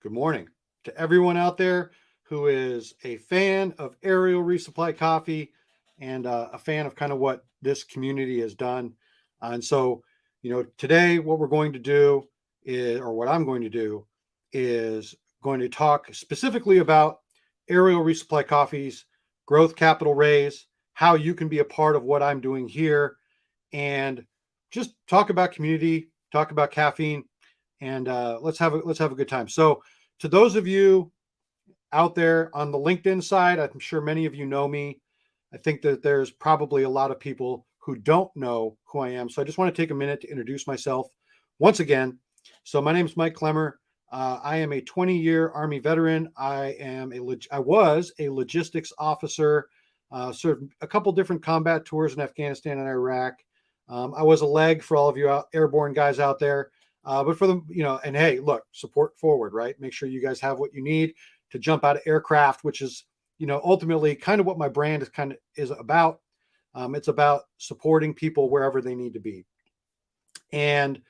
good morning to everyone out there who is a fan of Aerial Resupply Coffee and a fan of kind of what this community has done. And so, today what we're going to do is, or what I'm going to do, is going to talk specifically about Aerial Resupply Coffee's growth capital raise, how you can be a part of what I'm doing here, and just talk about community, talk about caffeine, and let's have a good time. So, to those of you out there on the LinkedIn side, I'm sure many of you know me. I think that there's probably a lot of people who don't know who I am. So I just want to take a minute to introduce myself once again. So my name is Mike Clemmer. I am a 20-year Army veteran. I was a logistics officer, served a couple different combat tours in Afghanistan and Iraq. I was a leg for all of you airborne guys out there. But for them, and hey, look, support forward, right? Make sure you guys have what you need to jump out of aircraft, which is, ultimately kind of what my brand is about. It's about supporting people wherever they need to be. And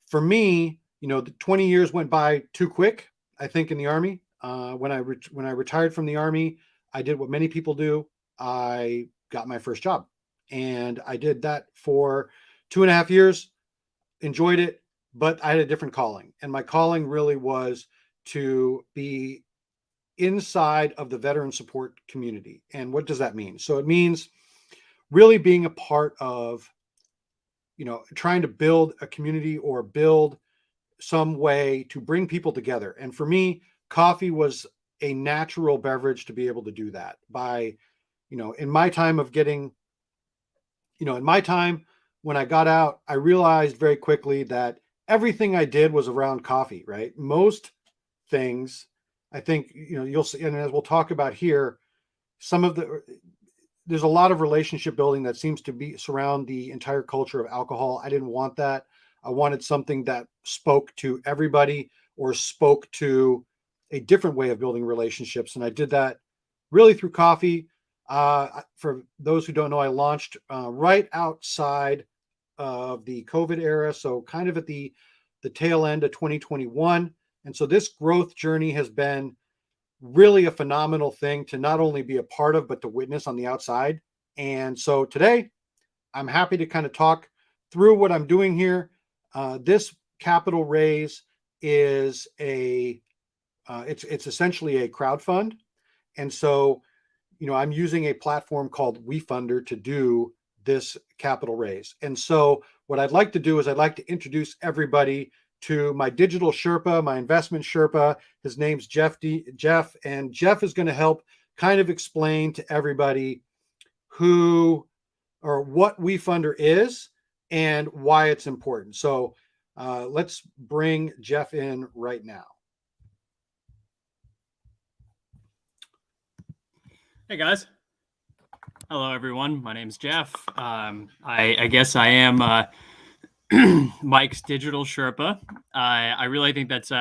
for me, the 20 years went by too quick, I think, in the Army. When I retired from the Army, I did what many people do. I got my first job, and I did that for 2.5 years, enjoyed it, but I had a different calling. And my calling really was to be inside of the veteran support community. And what does that mean? So it means really being a part of, trying to build a community or build some way to bring people together. And for me, coffee was a natural beverage to be able to do that by, in my time when I got out, I realized very quickly that everything I did was around coffee, right? Most things, I think, you'll see, and as we'll talk about here, there's a lot of relationship building that seems to be surround the entire culture of alcohol. I didn't want that. I wanted something that spoke to everybody or spoke to a different way of building relationships. And I did that really through coffee. For those who don't know, I launched right outside of the COVID era. So kind of at the tail end of 2021. And so this growth journey has been really a phenomenal thing to not only be a part of, but to witness on the outside. And so today I'm happy to kind of talk through what I'm doing here. This capital raise is it's essentially a crowd fund. And so, I'm using a platform called WeFunder to do this capital raise. And so what I'd like to do is I'd like to introduce everybody to my digital Sherpa, my investment Sherpa. His name's Jeff, and Jeff is going to help kind of explain to everybody who or what WeFunder is and why it's important. So let's bring Jeff in right now. Hey guys. Hello everyone. My name's Jeff. I guess I am Mike's digital Sherpa. I really think that's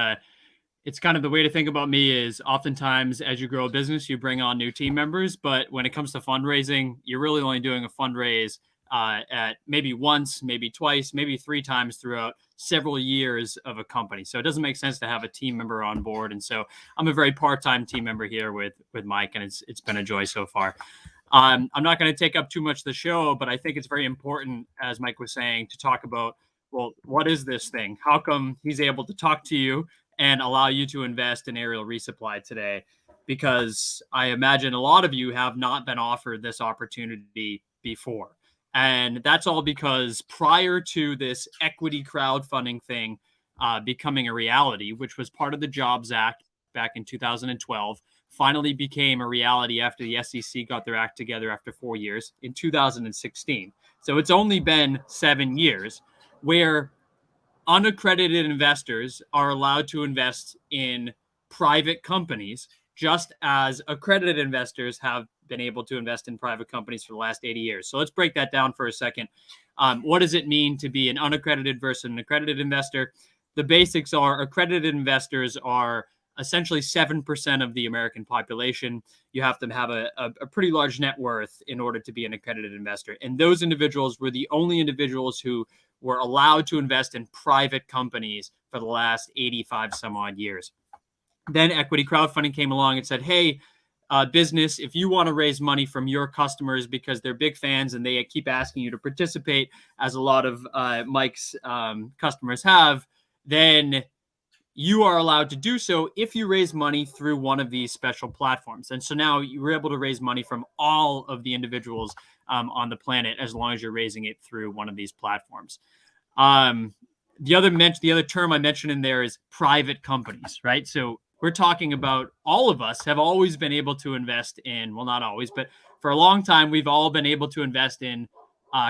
it's kind of the way to think about me is oftentimes as you grow a business, you bring on new team members. But when it comes to fundraising, you're really only doing a fundraise at maybe once, maybe twice, maybe 3 times throughout several years of a company. So it doesn't make sense to have a team member on board. And so I'm a very part-time team member here with Mike, and it's been a joy so far. I'm not going to take up too much of the show, but I think it's very important, as Mike was saying, to talk about, well, what is this thing? How come he's able to talk to you and allow you to invest in Aerial Resupply today? Because I imagine a lot of you have not been offered this opportunity before. And that's all because prior to this equity crowdfunding thing becoming a reality, which was part of the Jobs Act back in 2012, finally became a reality after the SEC got their act together after 4 years in 2016. So it's only been 7 years where unaccredited investors are allowed to invest in private companies, just as accredited investors have been able to invest in private companies for the last 80 years. So let's break that down for a second. What does it mean to be an unaccredited versus an accredited investor? The basics are accredited investors are essentially 7% of the American population. You have to have a pretty large net worth in order to be an accredited investor. And those individuals were the only individuals who were allowed to invest in private companies for the last 85 some odd years. Then equity crowdfunding came along and said, hey, business, if you want to raise money from your customers because they're big fans and they keep asking you to participate, as a lot of Mike's customers have, then you are allowed to do so if you raise money through one of these special platforms. And so now you're able to raise money from all of the individuals on the planet, as long as you're raising it through one of these platforms. The other term I mentioned in there is private companies, right? So we're talking about, all of us have always been able to invest in, well, not always, but for a long time, we've all been able to invest in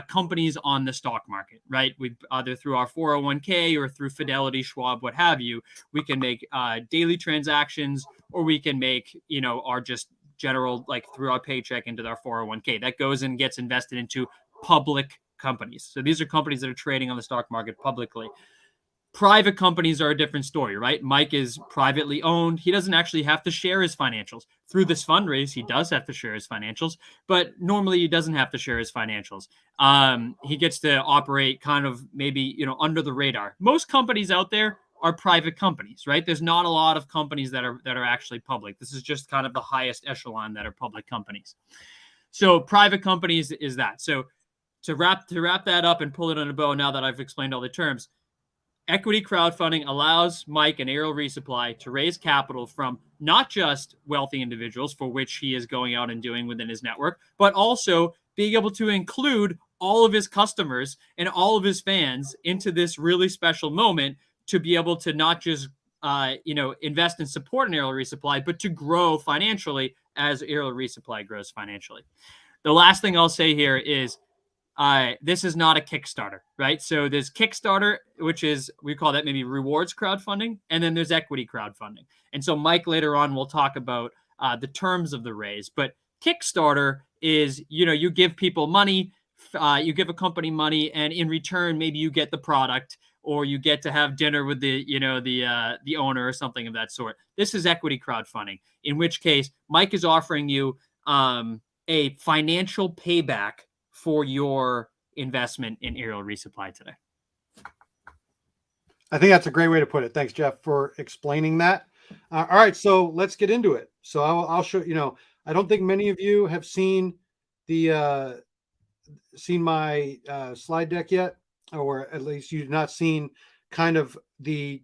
companies on the stock market, right? We either through our 401k or through Fidelity, Schwab, what have you, we can make daily transactions, or we can make, our just general, like through our paycheck into our 401k. That goes and gets invested into public companies. So these are companies that are trading on the stock market publicly. Private companies are a different story, right? Mike is privately owned. He doesn't actually have to share his financials. Through this fundraise, he does have to share his financials, but normally he doesn't have to share his financials. He gets to operate kind of maybe, under the radar. Most companies out there are private companies, right? There's not a lot of companies that are actually public. This is just kind of the highest echelon that are public companies. So private companies is that. So to wrap that up and pull it on a bow, now that I've explained all the terms, equity crowdfunding allows Mike and Aerial Resupply to raise capital from not just wealthy individuals, for which he is going out and doing within his network, but also being able to include all of his customers and all of his fans into this really special moment, to be able to not just invest and support an Aerial Resupply, but to grow financially as Aerial Resupply grows financially. The last thing I'll say here is, this is not a Kickstarter, right? So there's Kickstarter, which is, we call that maybe rewards crowdfunding, and then there's equity crowdfunding. And so Mike later on will talk about the terms of the raise. But Kickstarter is, you give people money, you give a company money, and in return, maybe you get the product, or you get to have dinner with the owner or something of that sort. This is equity crowdfunding, in which case Mike is offering you a financial payback for your investment in Aerial Resupply today. I think that's a great way to put it. Thanks, Jeff, for explaining that. All right, so let's get into it. So I'll show, I don't think many of you have seen my slide deck yet, or at least you've not seen kind of the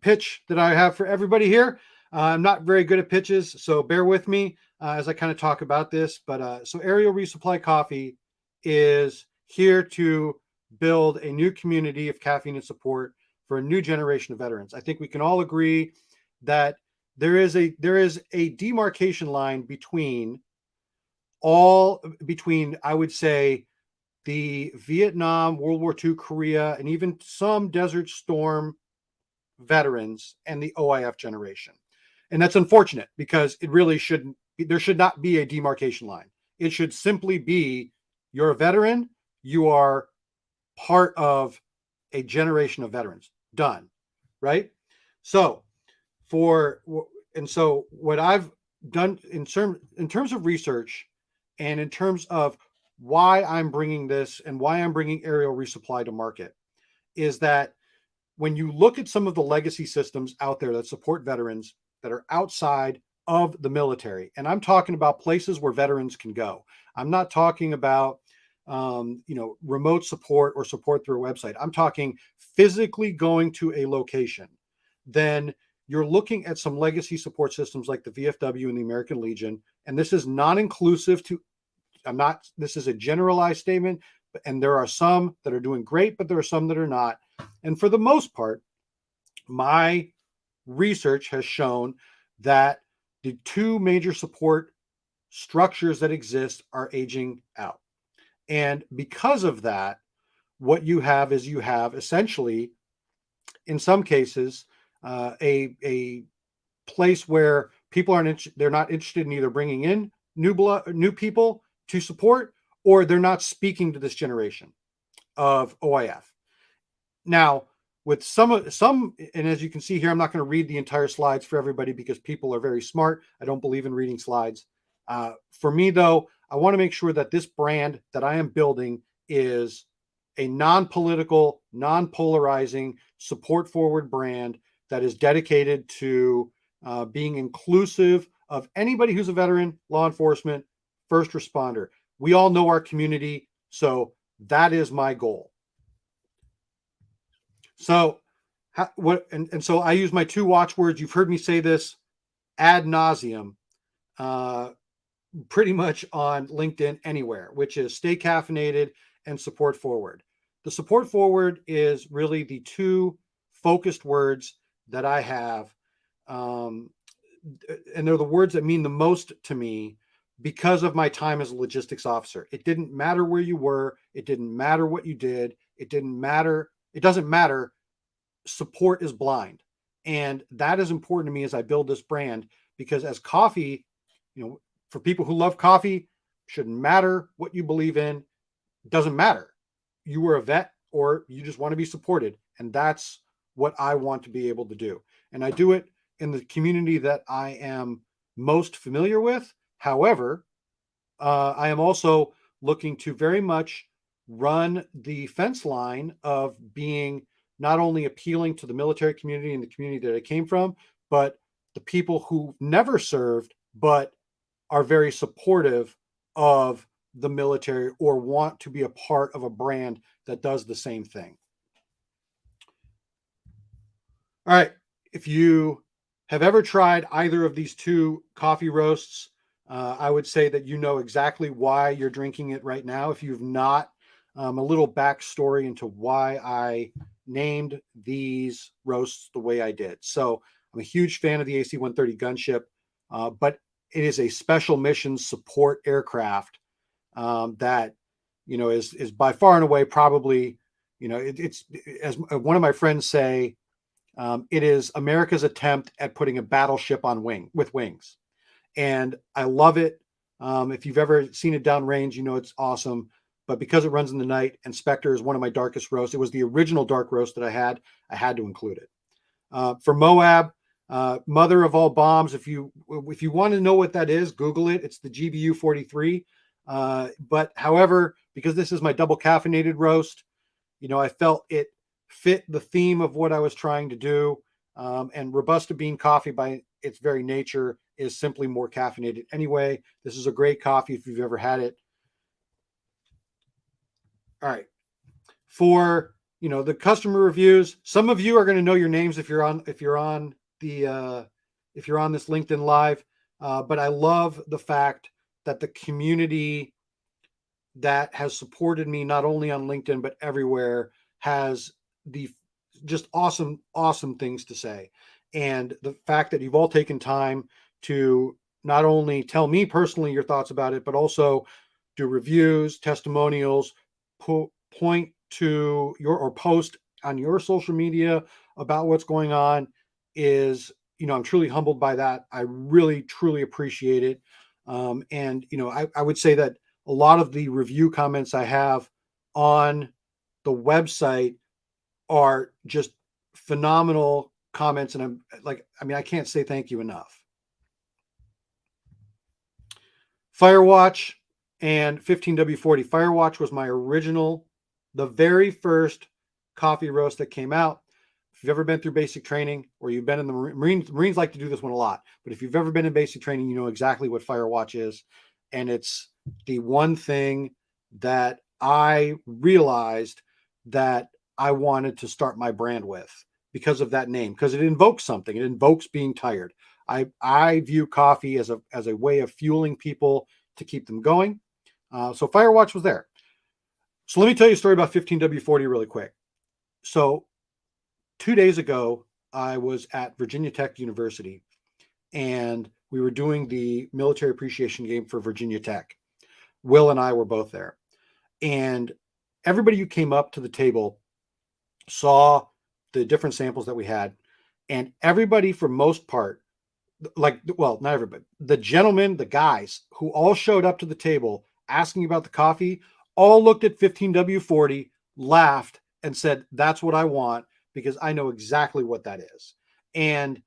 pitch that I have for everybody here. I'm not very good at pitches, so bear with me as I kind of talk about this. But so Aerial Resupply Coffee is here to build a new community of caffeine and support for a new generation of veterans. I think we can all agree that there is a demarcation line between I would say the Vietnam, World War II, Korea, and even some Desert Storm veterans and the OIF generation. And that's unfortunate, because it really shouldn't be, there should not be a demarcation line. It should simply be, you're a veteran, you are part of a generation of veterans. Done. Right? So what I've done in terms of research, and in terms of why I'm bringing this and why I'm bringing Aerial Resupply to market, is that when you look at some of the legacy systems out there that support veterans that are outside of the military, and I'm talking about places where veterans can go. I'm not talking about remote support or support through a website. I'm talking physically going to a location. Then you're looking at some legacy support systems like the VFW and the American Legion. And this is not inclusive to, this is a generalized statement, and there are some that are doing great, but there are some that are not. And for the most part, my research has shown that the two major support structures that exist are aging out. And because of that, what you have is essentially, in some cases, a place where people they're not interested in either bringing in new people to support, or they're not speaking to this generation of OIF. Now, with some, and as you can see here, I'm not going to read the entire slides for everybody because people are very smart. I don't believe in reading slides. For me, though, I want to make sure that this brand that I am building is a non-political, non-polarizing, support-forward brand that is dedicated to being inclusive of anybody who's a veteran, law enforcement, first responder. We all know our community, so that is my goal. So, so I use my 2 watchwords. You've heard me say this ad nauseum, pretty much on LinkedIn anywhere, which is stay caffeinated and support forward. The support forward is really the 2 focused words that I have. And they're the words that mean the most to me because of my time as a logistics officer. It didn't matter where you were. It didn't matter what you did. It didn't matter. It doesn't matter. Support is blind. And that is important to me as I build this brand, because as coffee, for people who love coffee, shouldn't matter what you believe in. It doesn't matter. You were a vet or you just want to be supported. And that's what I want to be able to do. And I do it in the community that I am most familiar with. However, I am also looking to very much run the fence line of being not only appealing to the military community and the community that I came from, but the people who never served, but are very supportive of the military or want to be a part of a brand that does the same thing. All right. If you have ever tried either of these 2 coffee roasts, I would say that you know exactly why you're drinking it right now. If you've not, a little backstory into why I named these roasts the way I did. So I'm a huge fan of the AC-130 gunship, but it is a special mission support aircraft that is by far and away probably it's as one of my friends say. It is America's attempt at putting a battleship on with wings. And I love it. If you've ever seen it downrange, it's awesome. But because it runs in the night and Spectre is one of my darkest roasts, it was the original dark roast that I had to include it. For Moab, mother of all bombs, if you want to know what that is, Google it. It's the GBU 43. But however, because this is my double caffeinated roast, I felt it fit the theme of what I was trying to do. And Robusta bean coffee by its very nature is simply more caffeinated anyway. This is a great coffee if you've ever had it. All right. For, the customer reviews, some of you are going to know your names if you're on this LinkedIn Live. But I love the fact that the community that has supported me, not only on LinkedIn, but everywhere, has the just awesome things to say. And the fact that you've all taken time to not only tell me personally your thoughts about it, but also do reviews, testimonials, point to or post on your social media about what's going on is, I'm truly humbled by that. I really, truly appreciate it. And, I would say that a lot of the review comments I have on the website are just phenomenal comments. And I can't say thank you enough. Firewatch and 15W40. Firewatch was my original, the very first coffee roast that came out. If you've ever been through basic training or you've been in the Marines like to do this one a lot, but if you've ever been in basic training, you know exactly what Firewatch is. And it's the one thing that I realized that I wanted to start my brand with because of that name, because it invokes something. It invokes being tired. I view coffee as a way of fueling people to keep them going. So Firewatch was there. So let me tell you a story about 15W40 really quick. So 2 days ago, I was at Virginia Tech University, and we were doing the military appreciation game for Virginia Tech. Will and I were both there. And everybody who came up to the table saw the different samples that we had. And everybody, for most part, not everybody, the gentlemen, the guys who all showed up to the table asking about the coffee, all looked at 15W40, laughed, and said, "That's what I want," because I know exactly what that is. And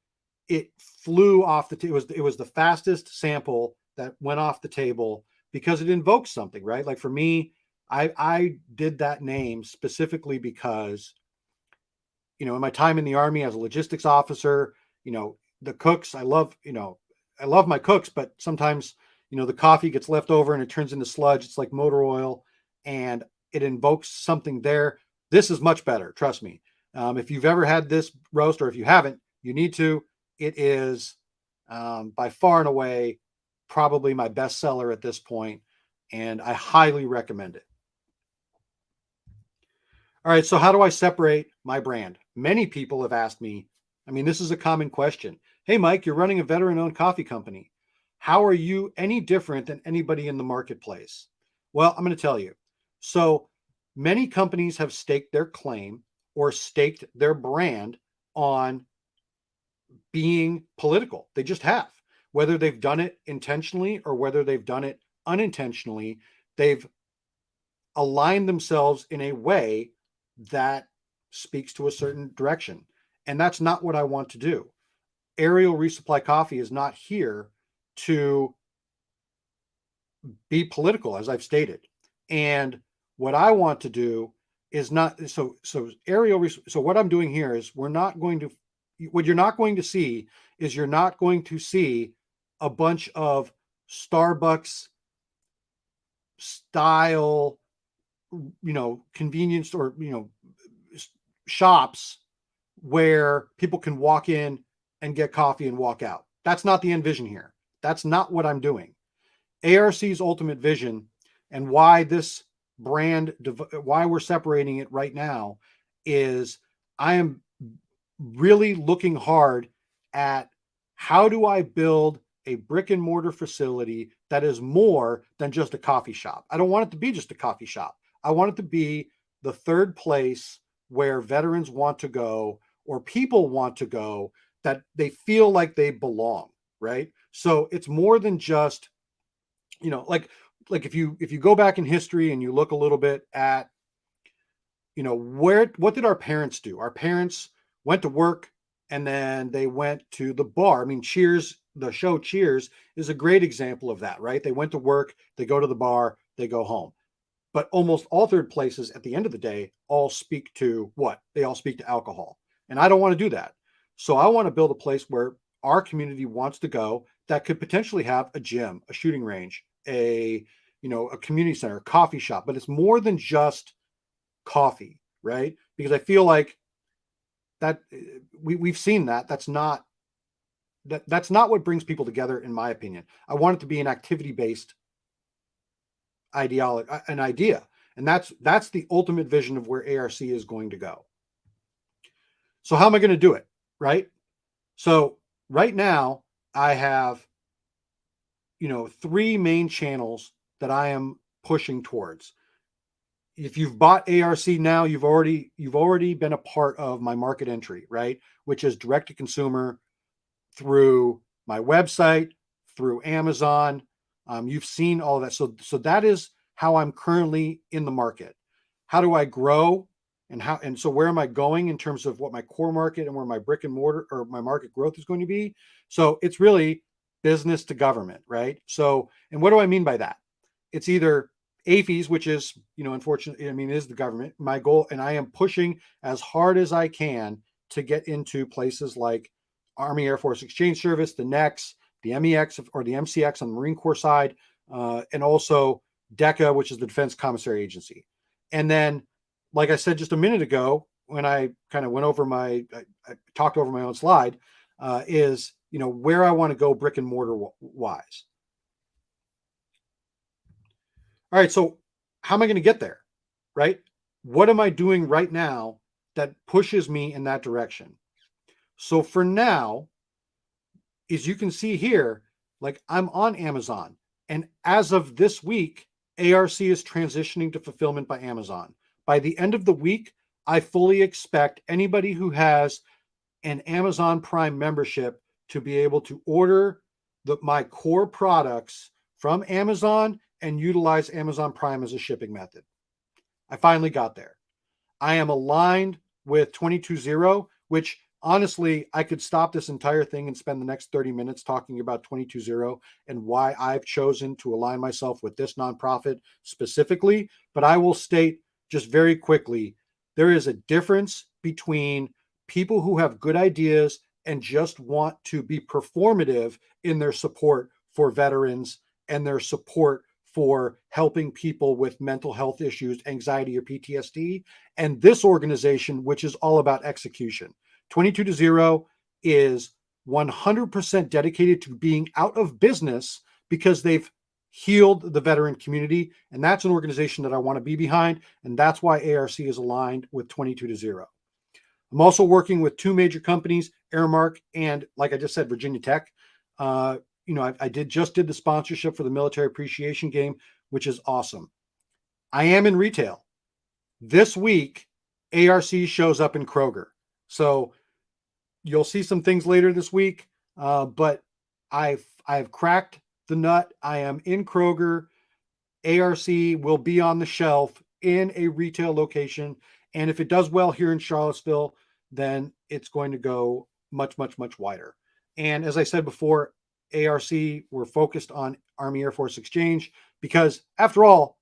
it flew off the table. It was the fastest sample that went off the table because it invokes something, right? Like for me, I did that name specifically because, in my time in the Army as a logistics officer, the cooks. I love, I love my cooks, but sometimes, the coffee gets left over and it turns into sludge. It's like motor oil and it invokes something there. This is much better. Trust me. If you've ever had this roast, or if you haven't, you need to. It is by far and away probably my best seller at this point, and I highly recommend it. All right, so how do I separate my brand? Many people have asked me, I mean, this is a common question. Hey, Mike, you're running a veteran owned coffee company. How are you any different than anybody in the marketplace? Well, I'm going to tell you. So many companies have staked their claim or staked their brand on being political. They just have. Whether they've done it intentionally or whether they've done it unintentionally, they've aligned themselves in a way that speaks to a certain direction. And that's not what I want to do. Aerial Resupply Coffee is not here to be political, as I've stated. And what I want to do is not so what I'm doing here is what you're not going to see is you're not going to see a bunch of Starbucks style, convenience or, shops where people can walk in and get coffee and walk out. That's not the end vision here. That's not what I'm doing. ARC's ultimate vision and why this brand, why we're separating it right now is I am really looking hard at how do I build a brick and mortar facility that is more than just a coffee shop. I don't want it to be just a coffee shop. I want it to be the third place where veterans want to go or people want to go that they feel like they belong, right? So it's more than just, like if you go back in history and you look a little bit at, what did our parents do? Our parents went to work and then they went to the bar. I mean, Cheers, the show Cheers is a great example of that, right? They went to work, they go to the bar, they go home. But almost all third places at the end of the day all speak to what? They all speak to alcohol. And I don't want to do that. So I want to build a place where our community wants to go that could potentially have a gym, a shooting range, a community center, a coffee shop, but it's more than just coffee, right? Because I feel like that we've seen that's not what brings people together, in my opinion. I want it to be an activity-based ideology, an idea. And that's the ultimate vision of where ARC is going to go. So how am I going to do it? Right. So right now I have, 3 main channels that I am pushing towards. If you've bought ARC now, you've already been a part of my market entry, right? Which is direct to consumer through my website, through Amazon. You've seen all of that. So that is how I'm currently in the market. How do I grow and so where am I going in terms of what my core market and where my brick and mortar or my market growth is going to be? So it's really business to government, right? So, and what do I mean by that? It's either AFES, which is, unfortunately, is the government. My goal, and I am pushing as hard as I can to get into places like Army Air Force Exchange Service, the NEX, the MEX or the MCX on the Marine Corps side, and also DECA, which is the Defense Commissary Agency. And then, like I said just a minute ago, when I kind of went over I talked over my own slide, is, where I want to go brick and mortar wise. All right, so how am I going to get there, right? What am I doing right now that pushes me in that direction? So for now, as you can see here, like I'm on Amazon. And as of this week, ARC is transitioning to fulfillment by Amazon. By the end of the week, I fully expect anybody who has an Amazon Prime membership to be able to order my core products from Amazon and utilize Amazon Prime as a shipping method. I finally got there. I am aligned with 22.0, which honestly, I could stop this entire thing and spend the next 30 minutes talking about 22.0 and why I've chosen to align myself with this nonprofit specifically. But I will state just very quickly, there is a difference between people who have good ideas and just want to be performative in their support for veterans and their support for helping people with mental health issues, anxiety, or PTSD. And this organization, which is all about execution. 22-0 is 100% dedicated to being out of business because they've healed the veteran community. And that's an organization that I want to be behind. And that's why ARC is aligned with 22-0. I'm also working with two major companies, Airmark and, like I just said, Virginia Tech. I just did the sponsorship for the military appreciation game, which is awesome. I am in retail. This week, ARC shows up in Kroger. So you'll see some things later this week, but I've cracked the nut. I am in Kroger. ARC will be on the shelf in a retail location. And if it does well here in Charlottesville, then it's going to go much, much, much wider. And as I said before, ARC, we're focused on Army Air Force Exchange because, after all,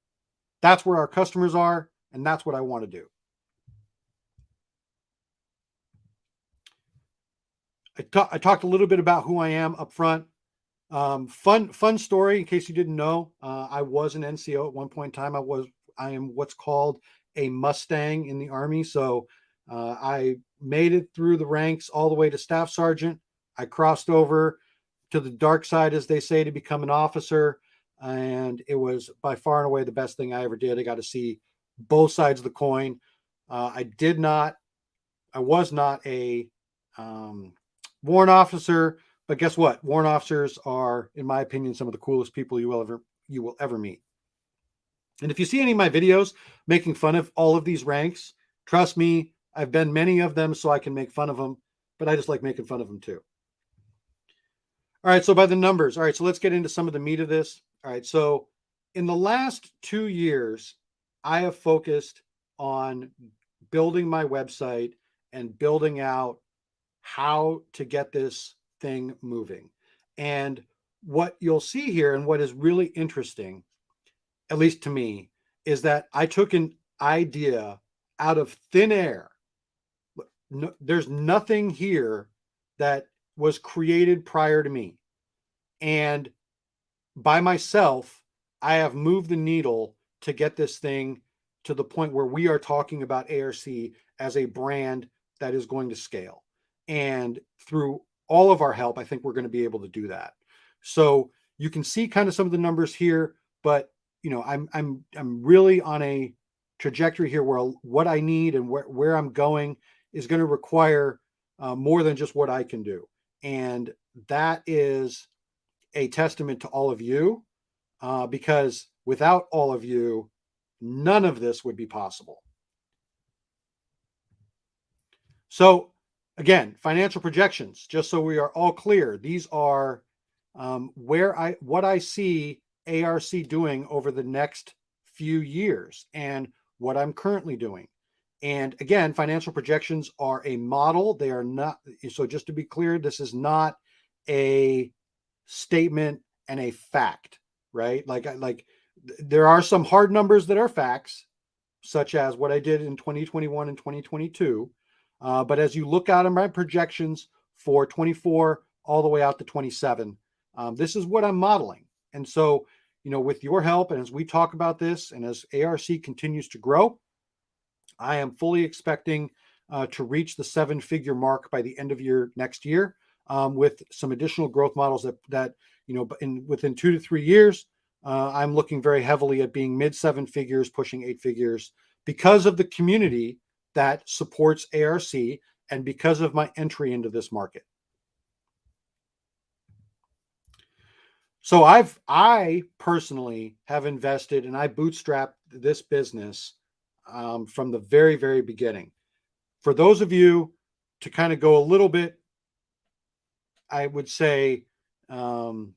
that's where our customers are, and that's what I want to do. I talked a little bit about who I am up front. Fun story, in case you didn't know. I was an NCO at one point in time. I am what's called a Mustang in the Army. So I made it through the ranks all the way to staff sergeant. I crossed over to the dark side, as they say, to become an officer. And it was by far and away the best thing I ever did. I got to see both sides of the coin. I was not a warrant officer, but guess what? Warrant officers are, in my opinion, some of the coolest people you will ever meet. And if you see any of my videos making fun of all of these ranks, trust me, I've been many of them, so I can make fun of them, but I just like making fun of them too. All right, so by the numbers. All right, so let's get into some of the meat of this. All right, so in the last 2 years, I have focused on building my website and building out how to get this thing moving. And what you'll see here, and what is really interesting, at least to me, is that I took an idea out of thin air. No, there's nothing here that was created prior to me. And by myself, I have moved the needle to get this thing to the point where we are talking about ARC as a brand that is going to scale. And through all of our help, I think we're going to be able to do that. So you can see kind of some of the numbers here, but I'm really on a trajectory here where what I need and where I'm going is going to require more than just what I can do. And that is a testament to all of you, because without all of you, none of this would be possible. So again, financial projections, just so we are all clear, these are what I see ARC doing over the next few years and what I'm currently doing. And again, financial projections are a model. They are not. So just to be clear, this is not a statement and a fact, right? Like there are some hard numbers that are facts, such as what I did in 2021 and 2022. But as you look out at my projections for 24 all the way out to 27, this is what I'm modeling. And so, with your help, and as we talk about this, and as ARC continues to grow, I am fully expecting to reach the 7-figure mark by the end of next year, with some additional growth models that within 2 to 3 years, I'm looking very heavily at being mid 7 figures, pushing 8 figures, because of the community that supports ARC and because of my entry into this market. So I personally have invested, and I bootstrapped this business from the very, very beginning. For those of you to kind of go a little bit, I would say, to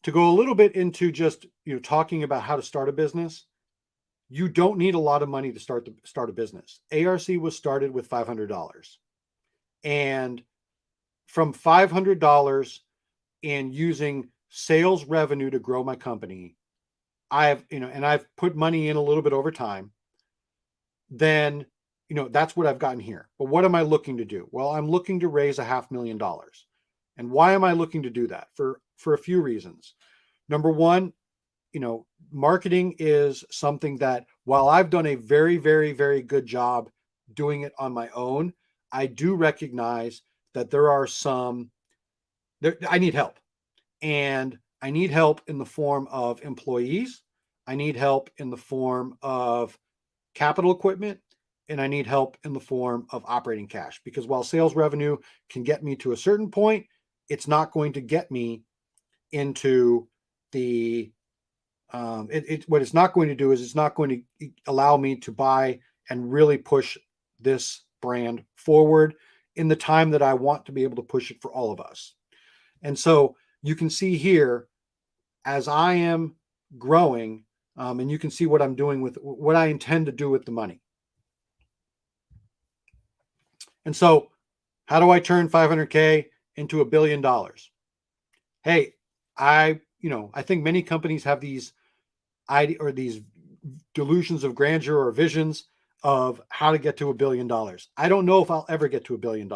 go a little bit into just talking about how to start a business, you don't need a lot of money to start a business. ARC was started with $500, and from $500 and using sales revenue to grow my company, I've put money in a little bit over time. Then, that's what I've gotten here. But what am I looking to do? Well, I'm looking to raise $500,000. And why am I looking to do that? For a few reasons. Number one, marketing is something that, while I've done a very, very, very good job doing it on my own, I do recognize that I need help. And I need help in the form of employees. I need help in the form of capital equipment, and I need help in the form of operating cash, because while sales revenue can get me to a certain point, it's not going to get me into the what it's not going to do is it's not going to allow me to buy and really push this brand forward in the time that I want to be able to push it for all of us. And so you can see here, as I am growing, and you can see what I'm doing with what I intend to do with the money. And so, how do I turn 500K into $1 billion? Hey, I think many companies have these these delusions of grandeur or visions of how to get to $1 billion. I don't know if I'll ever get to $1 billion,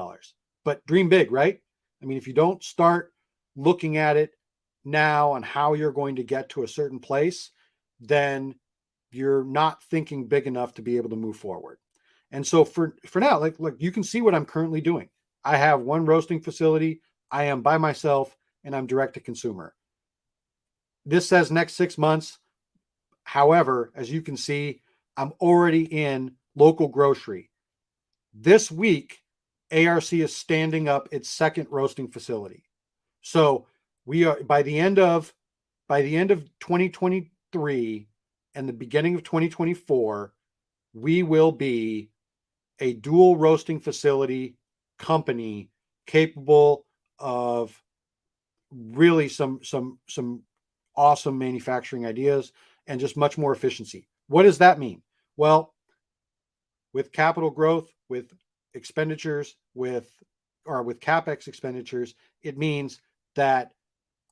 but dream big, right? I mean, if you don't start looking at it now on how you're going to get to a certain place, then you're not thinking big enough to be able to move forward. And so for now, like you can see what I'm currently doing. I have one roasting facility. I am by myself, and I'm direct to consumer. This says next 6 months. However, as you can see, I'm already in local grocery. This week, ARC is standing up its second roasting facility. So we are by the end of 2023 and the beginning of 2024, we will be a dual roasting facility company capable of really some awesome manufacturing ideas and just much more efficiency. What does that mean? Well, with capital growth, with expenditures, with CapEx expenditures, it means that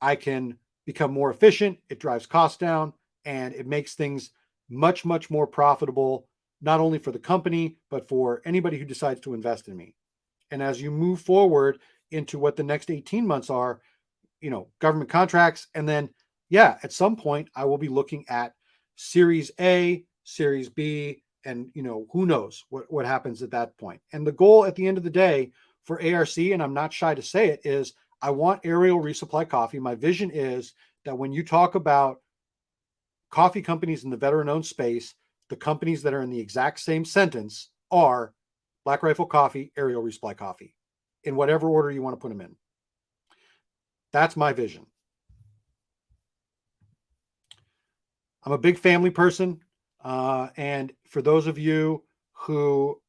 I can become more efficient. It drives costs down, and it makes things much, much more profitable, not only for the company, but for anybody who decides to invest in me. And as you move forward into what the next 18 months are, government contracts, and then, at some point I will be looking at Series A, Series B, and who knows what happens at that point. And the goal at the end of the day for ARC, and I'm not shy to say it, is I want Aerial Resupply Coffee. My vision is that when you talk about coffee companies in the veteran-owned space, the companies that are in the exact same sentence are Black Rifle Coffee, Aerial Resupply Coffee, in whatever order you want to put them in. That's my vision. I'm a big family person. And for those of you who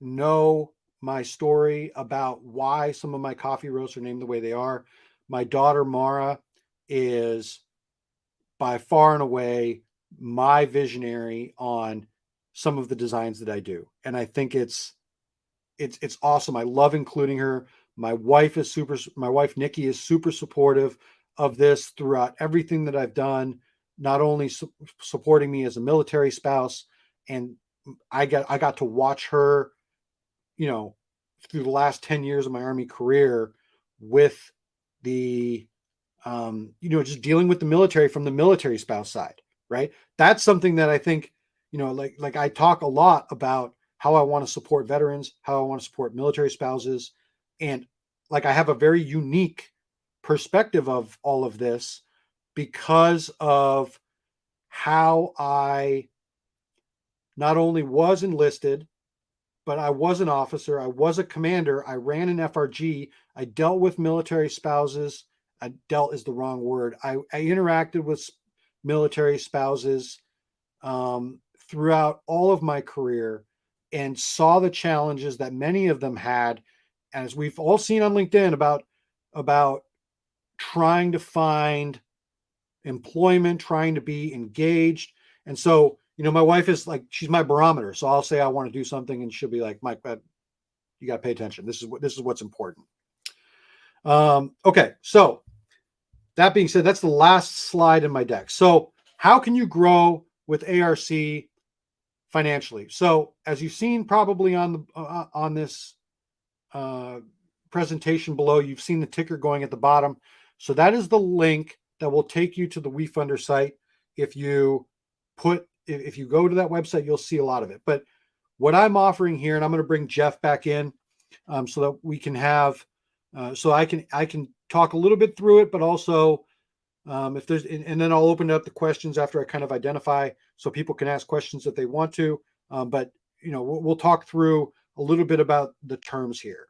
know my story about why some of my coffee roasts are named the way they are, my daughter Mara is by far and away my visionary on some of the designs that I do. And I think it's awesome. I love including her. My wife Nikki is super supportive of this throughout everything that I've done, not only supporting me as a military spouse, and I got to watch her, through the last 10 years of my Army career with the, just dealing with the military from the military spouse side, right? That's something that I think, like I talk a lot about how I want to support veterans, how I want to support military spouses. And like, I have a very unique perspective of all of this because of how I not only was enlisted, but I was an officer. I was a commander. I ran an FRG. I dealt with military spouses. Dealt is the wrong word. I interacted with military spouses throughout all of my career and saw the challenges that many of them had. As we've all seen on LinkedIn about trying to find employment, trying to be engaged. And so, my wife is like, she's my barometer. So I'll say I want to do something and she'll be like, Mike, you got to pay attention. This is what's important. Okay. So that being said, that's the last slide in my deck. So how can you grow with ARC financially. So as you've seen probably on this presentation below, you've seen the ticker going at the bottom. So that is the link that will take you to the WeFunder site. If you go to that website, you'll see a lot of it. But what I'm offering here, and I'm going to bring Jeff back in so that we can have, so I can talk a little bit through it, but also if there's, and then I'll open up the questions after I kind of identify, so people can ask questions if they want to. But we'll talk through a little bit about the terms here.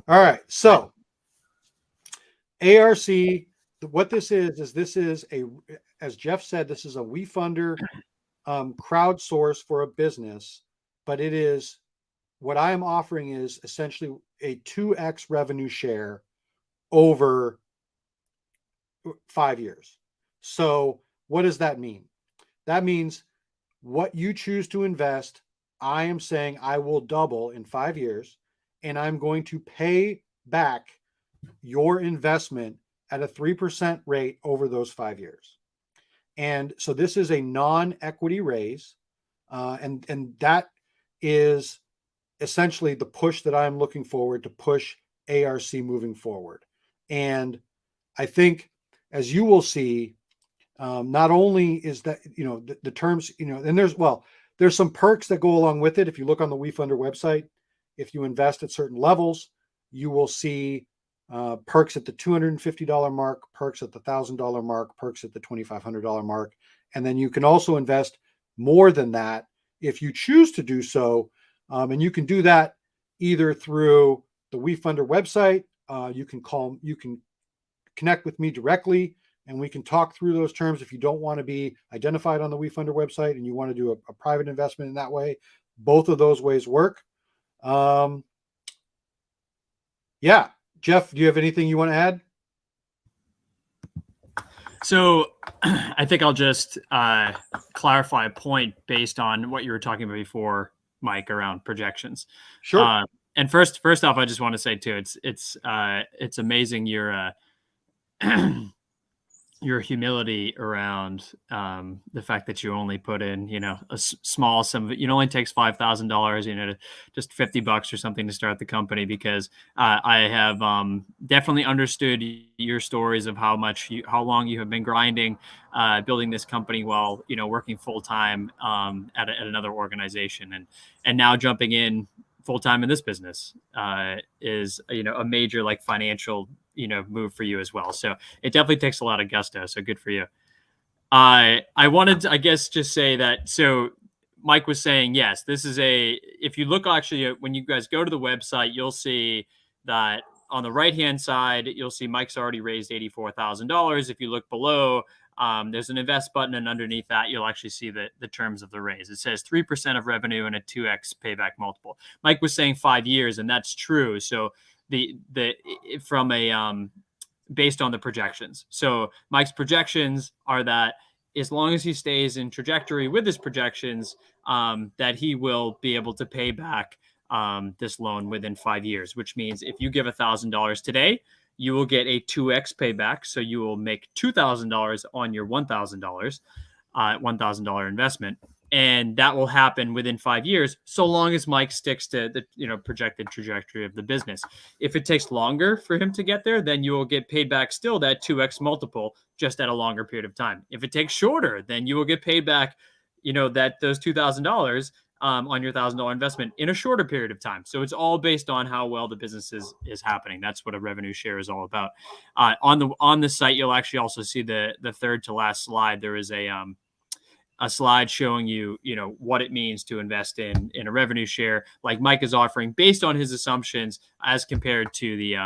All right, so ARC, what this is as Jeff said, this is a WeFunder crowdsource for a business, but it is, what I am offering is essentially a 2x revenue share over 5 years. So what does that mean? That means what you choose to invest, I am saying I will double in 5 years, and I'm going to pay back your investment at a 3% rate over those 5 years. And so this is a non-equity raise. And that is essentially the push that I'm looking forward to push ARC moving forward. And I think, as you will see, not only is that, the terms, and there's some perks that go along with it. If you look on the WeFunder website, if you invest at certain levels, you will see perks at the $250 mark, perks at the $1,000 mark, perks at the $2,500 mark. And then you can also invest more than that if you choose to do so. And you can do that either through the WeFunder website. You can connect with me directly, and we can talk through those terms. If you don't want to be identified on the WeFunder website and you want to do a private investment in that way, both of those ways work. Yeah. Jeff, do you have anything you want to add? So I think I'll just clarify a point based on what you were talking about before, Mike, around projections. Sure. And first off, I just want to say too, it's amazing your humility around the fact that you only put in, a small sum of it. It only takes $5,000, just $50 or something to start the company, because I have definitely understood your stories of how long you have been grinding, building this company while, working full time at another organization, and now jumping in full time in this business is, a major financial move for you as well. So it definitely takes a lot of gusto. So good for you. I wanted to, I guess, just say that. So Mike was saying, yes, this is if you look actually when you guys go to the website, you'll see that on the right-hand side, you'll see Mike's already raised $84,000. If you look below, there's an invest button, and underneath that, you'll actually see the terms of the raise. It says 3% of revenue and a 2x payback multiple. Mike was saying 5 years, and that's true. So based on the projections. So Mike's projections are that as long as he stays in trajectory with his projections, that he will be able to pay back this loan within 5 years, which means if you give $1,000 today, you will get a 2x payback. So you will make $2,000 on your $1,000 investment. And that will happen within 5 years, so long as Mike sticks to the projected trajectory of the business. If it takes longer for him to get there, then you will get paid back still that 2x multiple, just at a longer period of time. If it takes shorter, then you will get paid back, those $2,000 on your $1,000 investment in a shorter period of time. So it's all based on how well the business is happening. That's what a revenue share is all about. On the site, you'll actually also see the third to last slide. There is a slide showing you, what it means to invest in a revenue share like Mike is offering, based on his assumptions as compared to the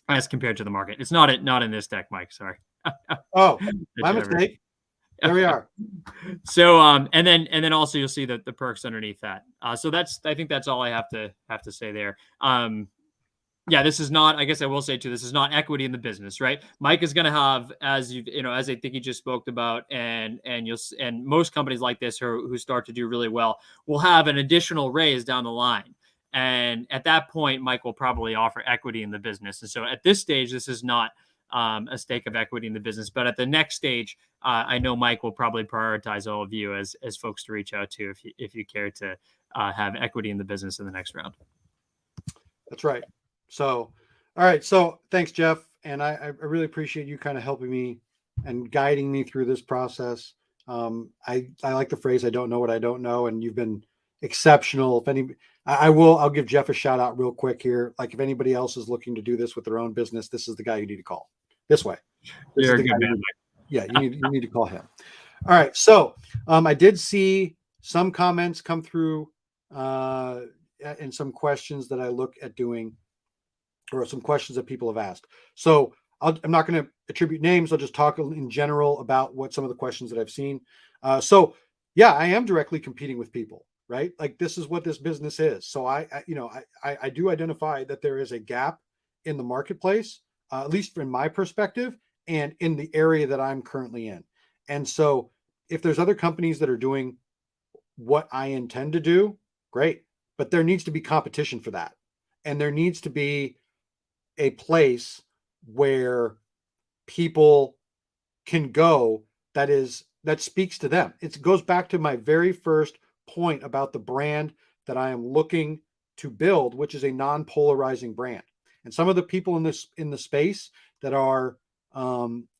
market. It's not in this deck, Mike. Sorry. Oh, my mistake. There we are. So, and then also you'll see the perks underneath that. So I think that's all I have to say there. Yeah, this is not, I guess I will say too, this is not equity in the business, right? Mike is going to have, as I think he just spoke about, and most companies like this who start to do really well will have an additional raise down the line. And at that point, Mike will probably offer equity in the business. And so at this stage, this is not a stake of equity in the business. But at the next stage, I know Mike will probably prioritize all of you as folks to reach out to if you care to have equity in the business in the next round. That's right. So, all right. So thanks, Jeff. And I really appreciate you kind of helping me and guiding me through this process. I like the phrase, I don't know what I don't know. And you've been exceptional. If any, I'll give Jeff a shout out real quick here. Like if anybody else is looking to do this with their own business, this is the guy you need to call this way. You're a good man. Yeah. You need to call him. All right. So, I did see some comments come through, and some questions that I look at doing, or some questions that people have asked. So I'm not going to attribute names. I'll just talk in general about what some of the questions that I've seen. So yeah, I am directly competing with people, right? Like this is what this business is. So I do identify that there is a gap in the marketplace, at least from my perspective and in the area that I'm currently in. And so if there's other companies that are doing what I intend to do, great. But there needs to be competition for that. And there needs to be a place where people can go that speaks to them. It goes back to my very first point about the brand that I am looking to build, which is a non-polarizing brand. And some of the people in the space that are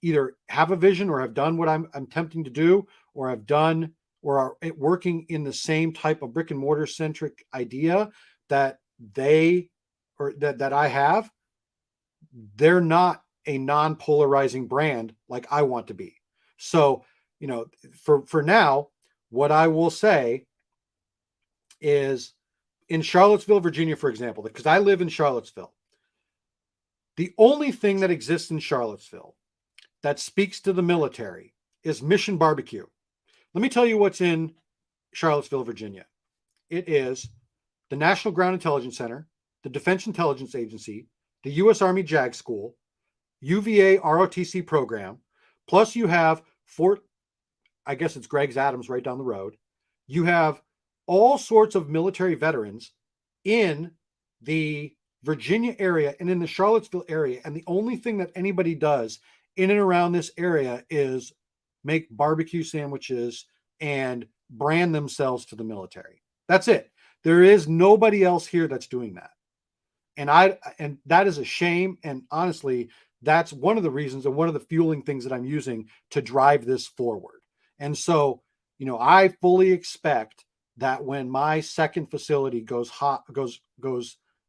either have a vision or have done what I'm attempting to do, or have done or are working in the same type of brick and mortar centric idea that that I have, they're not a non-polarizing brand like I want to be. So, for now, what I will say is in Charlottesville, Virginia, for example, because I live in Charlottesville, the only thing that exists in Charlottesville that speaks to the military is Mission Barbecue. Let me tell you what's in Charlottesville, Virginia. It is the National Ground Intelligence Center, the Defense Intelligence Agency, the U.S. Army JAG School, UVA ROTC program, plus you have Fort, I guess it's Greg's Adams right down the road. You have all sorts of military veterans in the Virginia area and in the Charlottesville area. And the only thing that anybody does in and around this area is make barbecue sandwiches and brand themselves to the military. That's it. There is nobody else here that's doing that. And that is a shame. And honestly, that's one of the reasons and one of the fueling things that I'm using to drive this forward. And so, I fully expect that when my second facility goes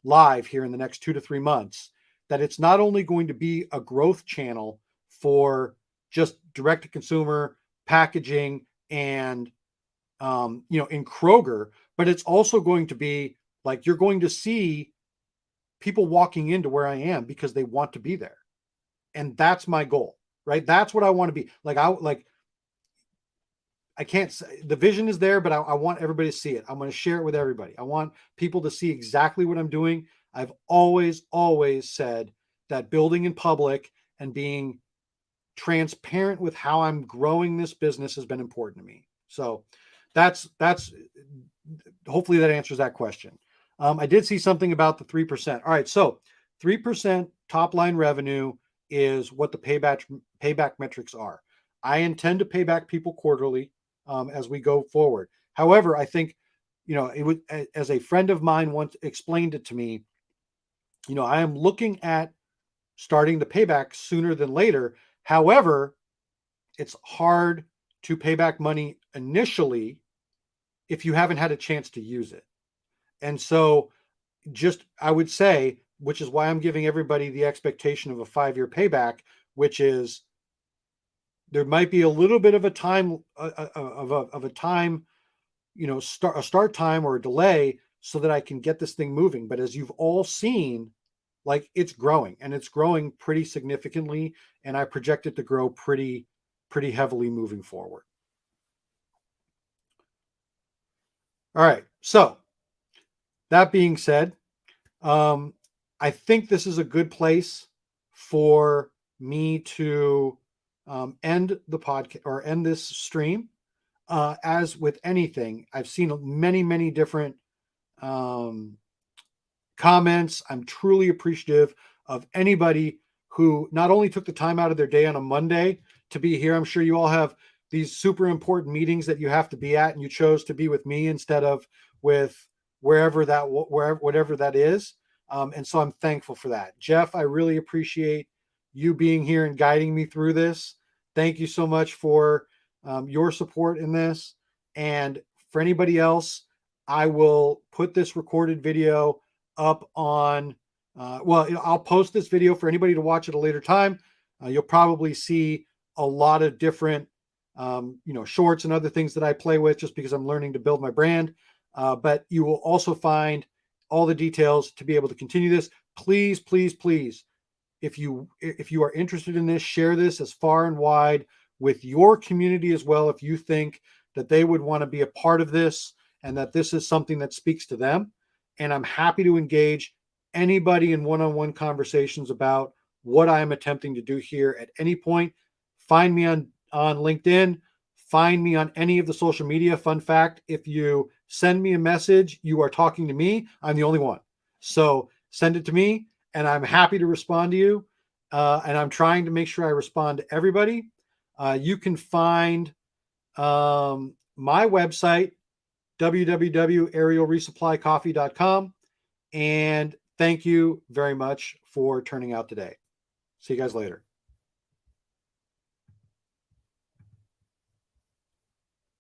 live here in the next 2 to 3 months, that it's not only going to be a growth channel for just direct to consumer packaging and, in Kroger, but it's also going to be like, you're going to see people walking into where I am because they want to be there. And that's my goal, right? That's what I want to be. I can't say the vision is there, but I want everybody to see it. I'm going to share it with everybody. I want people to see exactly what I'm doing. I've always said that building in public and being transparent with how I'm growing this business has been important to me. So that's hopefully that answers that question. I did see something about the 3%. All right. So 3% top line revenue is what the payback metrics are. I intend to pay back people quarterly as we go forward. However, I think, it would, as a friend of mine once explained it to me, I am looking at starting the payback sooner than later. However, it's hard to pay back money initially if you haven't had a chance to use it. And so I would say, which is why I'm giving everybody the expectation of a 5-year payback, which is there might be a little bit of a time start time or a delay so that I can get this thing moving. But as you've all seen, like it's growing and it's growing pretty significantly. And I project it to grow pretty heavily moving forward. All right. So that being said, I think this is a good place for me to end the podcast or end this stream. As with anything, I've seen many different comments. I'm truly appreciative of anybody who not only took the time out of their day on a Monday to be here. I'm sure you all have these super important meetings that you have to be at, and you chose to be with me instead of with wherever whatever that is. And so I'm thankful for that. Jeff, I really appreciate you being here and guiding me through this. Thank you so much for your support in this. And for anybody else, I will put this recorded video up on, I'll post this video for anybody to watch at a later time. You'll probably see a lot of different, shorts and other things that I play with just because I'm learning to build my brand. But you will also find all the details to be able to continue this. Please, please, please, if you are interested in this, share this as far and wide with your community as well. If you think that they would want to be a part of this and that this is something that speaks to them. And I'm happy to engage anybody in one-on-one conversations about what I am attempting to do here at any point. Find me on LinkedIn. Find me on any of the social media. Fun fact, if you send me a message, you are talking to me. I'm the only one. So send it to me, and I'm happy to respond to you. And I'm trying to make sure I respond to everybody. You can find my website, www.aerialresupplycoffee.com. And thank you very much for turning out today. See you guys later.